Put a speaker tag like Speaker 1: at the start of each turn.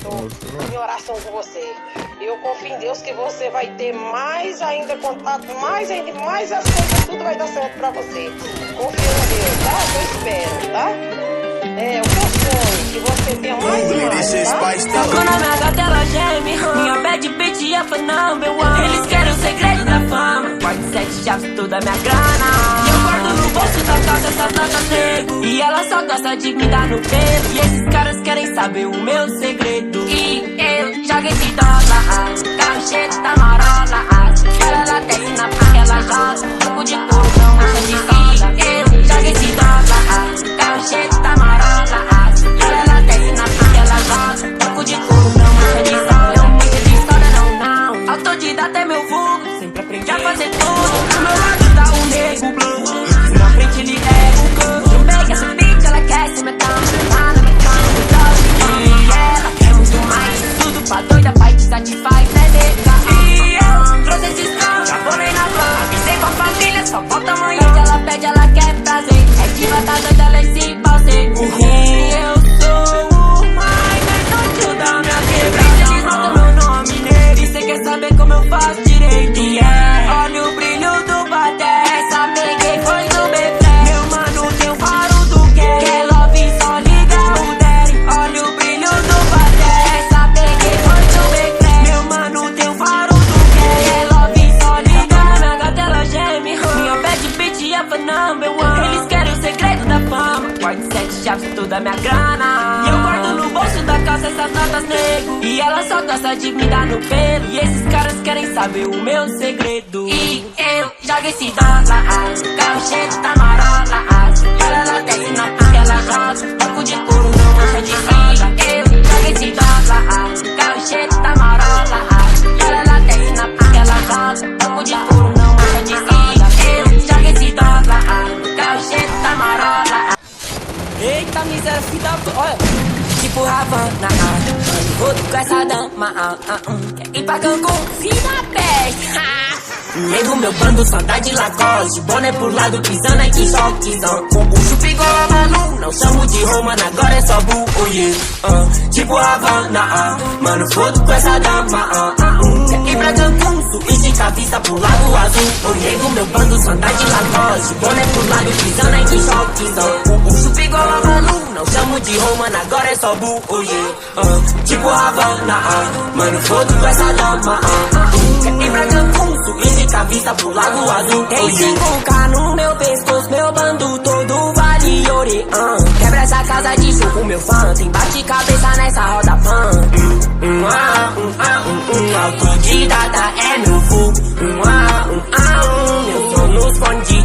Speaker 1: tô em oração com você. Eu confio em Deus que você vai ter mais ainda contato, mais as coisas, tudo vai dar certo pra você. Confia em Deus, tá? Eu espero, tá? É o meu sonho, que você tenha mais e mais, tá?
Speaker 2: Quando a minha gata ela geme, minha bad bitch é for number one. Eles querem o segredo da fama, pode sete chaves toda a minha grana. E eu guardo no bolso da calça essas notas nego. E ela só gosta de me dar no pelo. E esses caras querem saber o meu segredo. E eu jogo esse dólar, carro cheio da marola. Ela desce na praia, ela joga pouco de couro, não acha de sola. E eu jogo esse dólar, carro cheio da marola. Ela desce na praia, ela joga pouco de couro, não acha de sola. Não mancha de história, não. Autodidata é meu vulgo, sempre aprendi a fazer tudo. Do meu lado tá o nego blue, na frente ele é o canto. Não pega essa bitch, ela quer se meter lá na minha cama. E ela quer muito mais, tudo pra doida, vai desatifar e nega. E eu trouxe esse som, já vou nem na van. Avisei com a família, só falta amanhã. Ela pede, ela quer prazer, é diva, tá doida, ela é esse pauseiro. E eu sou o mais doido da minha quebrada. Eles notam meu nome nele, cê quer saber como eu faço direito. Olha o brilho do baté, essa peguei foi do bebê. Meu mano tem o faro do quer love, só liga o daddy. Olha o brilho do baté, essa peguei foi do bebê. Meu mano tem o faro do quer love, só liga. Minha gata ela geme, minha bad bitch é for number one. Eles querem o segredo da fama, pode sete chaves toda a minha grana. E eu guardo no bolso da calça essas notas nego. E ela só gosta de me dar no pelo. E esses caras querem saber o meu segredo. E eu jogo esse dólar, carro cheio da marola. Ela desce na praia, ela joga pouco de couro, não mancha de sola. Eu jogo esse dólar, carro cheio da marola. Ela desce na praia, ela joga pouco de couro, não mancha de sola. Eu jogo esse dólar, carro cheio da marola. Eita miséria, filho da... Olha, tipo Havana, outro com essa dama, quer ir pra Cancún, filho da peste. Nego meu bando só dá de Lacoste, boné pro lado pisando aqui choquezão. Com o chupa igual a Malu, não chamo de Romana, agora é só bu, oh yeah. Tipo Havana, mano fodo com essa dama, quer ir pra Cancún, suíte com a vista pro lado azul. Oh nego meu bando só dá de Lacoste, boné pro lado pisando aqui choquezão. Com o chupa igual a Malu, não chamo de Romana, agora é só bu, oh yeah. Tipo Havana, mano fodo com essa dama, quer ir pra Cancún, suíte com a vista pro lago azul. Tem 5K no meu pescoço, meu bando todo vale ouro. Quebra essa casa de show com meu fã, tem bate cabeça nessa roda pan. Autodidata é meu fogo. Meu som nos fones de